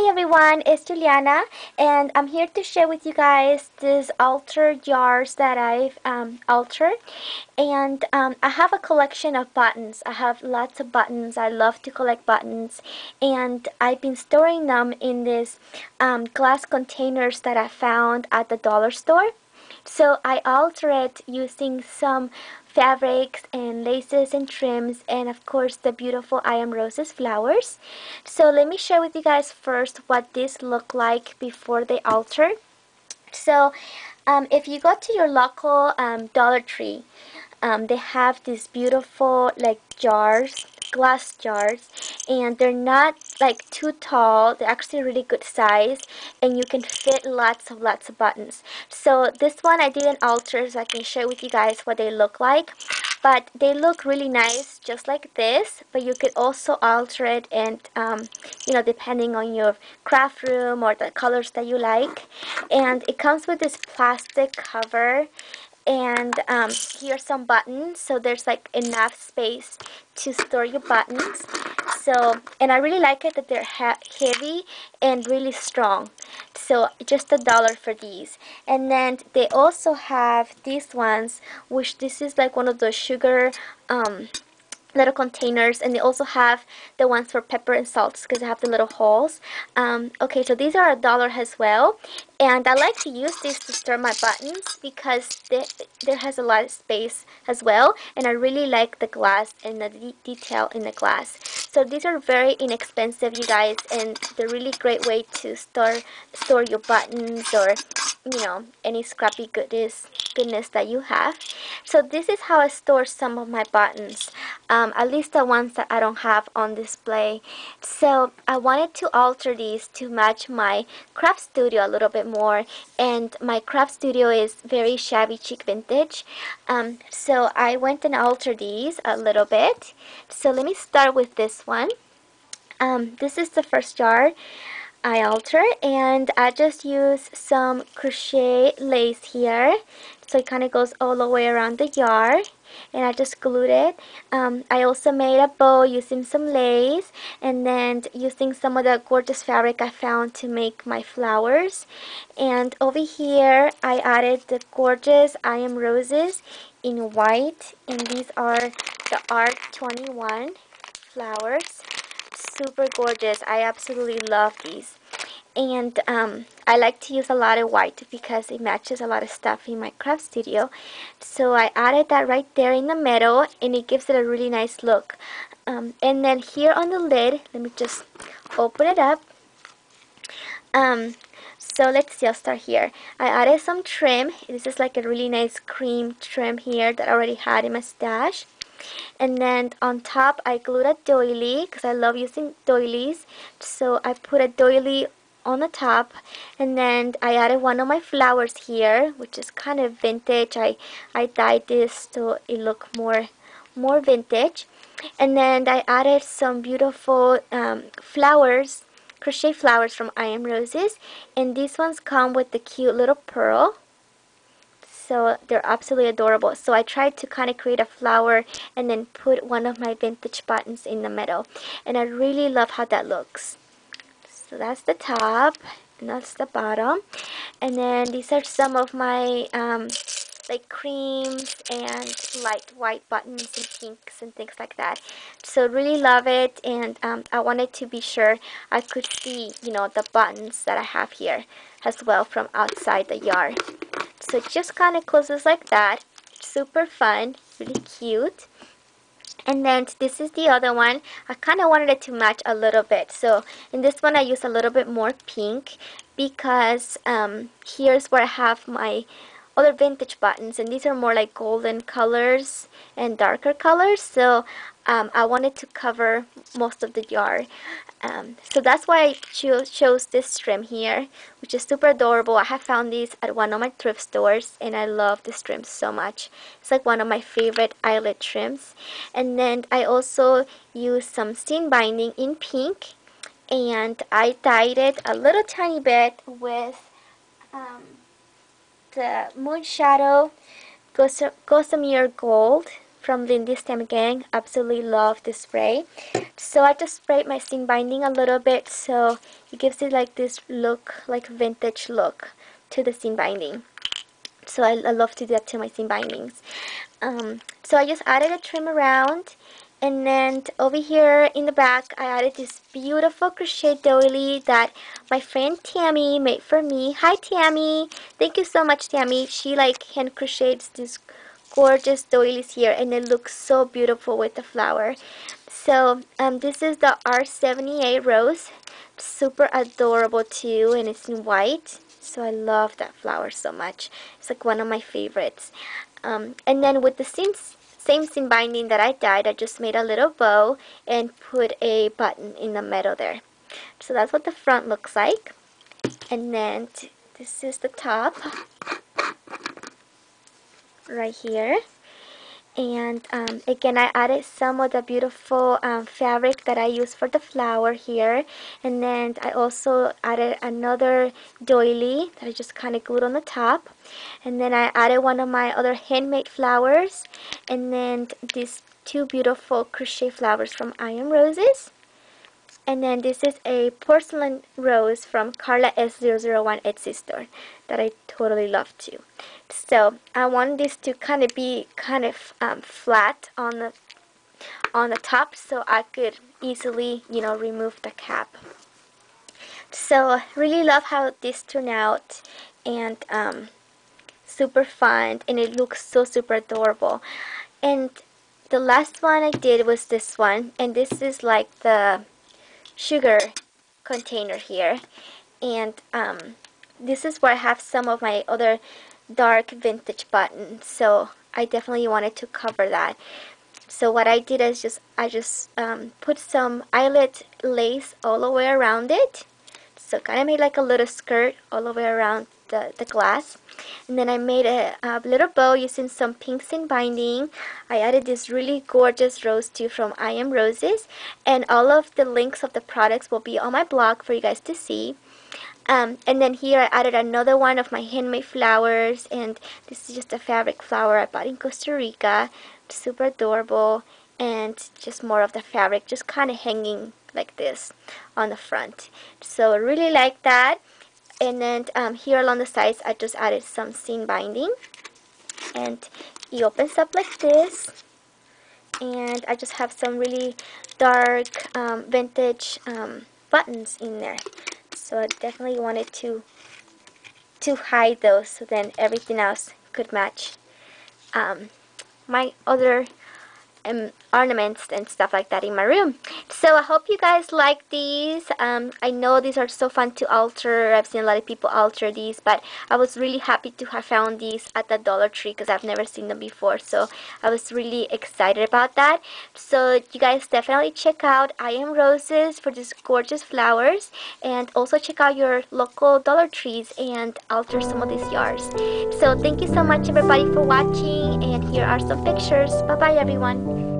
Hi everyone, it's Juliana and I'm here to share with you guys these altered jars that I've altered. And I have a collection of buttons. I have lots of buttons. I love to collect buttons, and I've been storing them in these glass containers that I found at the dollar store. So I alter it using some fabrics and laces and trims, and of course the beautiful Iamroses flowers. So let me share with you guys first what these look like before they alter. So if you go to your local Dollar Tree, they have these beautiful like jars, glass jars, and they're not like too tall. They're actually really good size, and you can fit lots of buttons. So this one I didn't alter, so I can share with you guys what they look like. But they look really nice, just like this. But you could also alter it, and depending on your craft room or the colors that you like. And it comes with this plastic cover, and here's some buttons, so there's like enough space to store your buttons. So, and I really like it that they're heavy and really strong. So just $1 for these. And then they also have these ones, which this is like one of those sugar little containers, and they also have the ones for pepper and salts because they have the little holes. Okay, so these are $1 as well, and I like to use these to store my buttons because there has a lot of space as well, and I really like the glass and the detail in the glass. So these are very inexpensive, you guys, and they're really great way to store your buttons, or any scrappy goodness that you have. So this is how I store some of my buttons, at least the ones that I don't have on display. So I wanted to alter these to match my craft studio a little bit more, and my craft studio is very shabby chic vintage. So I went and altered these a little bit. So let me start with this one. This is the first jar I alter, and I just use some crochet lace here, so it kind of goes all the way around the yard, and I just glued it. I also made a bow using some lace, and then using some of the gorgeous fabric I found to make my flowers. And over here I added the gorgeous Iamroses in white, and these are the Art 21 flowers. Super gorgeous. I absolutely love these. And I like to use a lot of white because it matches a lot of stuff in my craft studio. So I added that right there in the middle, and it gives it a really nice look. And then here on the lid, let me just open it up. So let's see, I'll start here. I added some trim. This is like a really nice cream trim here that I already had in my stash. And then on top I glued a doily because I love using doilies. So I put a doily on the top, and then I added one of my flowers here, which is kind of vintage. I dyed this so it look more vintage. And then I added some beautiful flowers, crochet flowers from Iamroses, and these ones come with the cute little pearl. So they're absolutely adorable. So I tried to kind of create a flower and then put one of my vintage buttons in the middle, and I really love how that looks. So that's the top, and that's the bottom. And then these are some of my like creams and light white buttons and pinks and things like that. So really love it, and I wanted to be sure I could see, the buttons that I have here as well from outside the yard. So it just kind of closes like that. Super fun, really cute. And then this is the other one. I kind of wanted it to match a little bit. So in this one I use a little bit more pink because here's where I have my other vintage buttons, and these are more like golden colors and darker colors. So I wanted to cover most of the yard. So that's why I chose this trim here, which is super adorable. I have found these at one of my thrift stores, and I love this trim so much. It's like one of my favorite eyelet trims. And then I also used some seam binding in pink, and I dyed it a little tiny bit with the Moon Shadow Gossamer Gold from Lindy Stem Gang. Absolutely love this spray. So I just sprayed my seam binding a little bit, so it gives it like this look, like vintage look to the seam binding. So I love to do that to my seam bindings. So I just added a trim around, and then over here in the back I added this beautiful crochet doily that my friend Tammy made for me. Hi Tammy! Thank you so much, Tammy. She like hand crochets this gorgeous doilies here, and it looks so beautiful with the flower. So this is the R78 rose. Super adorable too, and it's in white. So I love that flower so much. It's like one of my favorites. And then with the same seam binding that I dyed, I just made a little bow and put a button in the middle there. So that's what the front looks like. And then this is the top right here. And again, I added some of the beautiful fabric that I use for the flower here, and then I also added another doily that I just kind of glued on the top, and then I added one of my other handmade flowers, and then these two beautiful crochet flowers from Iamroses. And then this is a porcelain rose from Carla S001 Etsy store that I totally love too. So I want this to kind of be flat on the top, so I could easily, you know, remove the cap. So I really love how this turned out, and super fun, and it looks so super adorable. And the last one I did was this one, and this is like the sugar container here, and this is where I have some of my other dark vintage buttons, so I definitely wanted to cover that. So what I did is I just put some eyelet lace all the way around it, so kind of made like a little skirt all the way around the glass. And then I made a little bow using some pink seam binding. I added this really gorgeous rose too from Iamroses, and all of the links of the products will be on my blog for you guys to see. And then here I added another one of my handmade flowers, and this is just a fabric flower I bought in Costa Rica. Super adorable, and just more of the fabric just kind of hanging like this on the front. So I really like that. And then here along the sides I just added some seam binding, and it opens up like this, and I just have some really dark vintage buttons in there. So I definitely wanted to hide those, so then everything else could match my other ornaments and stuff like that in my room. So I hope you guys like these. I know these are so fun to alter. I've seen a lot of people alter these, but I was really happy to have found these at the Dollar Tree because I've never seen them before, so I was really excited about that. So you guys definitely check out Iamroses for these gorgeous flowers, and also check out your local Dollar Trees and alter some of these yards. So thank you so much everybody for watching, and here are some pictures. Bye bye everyone.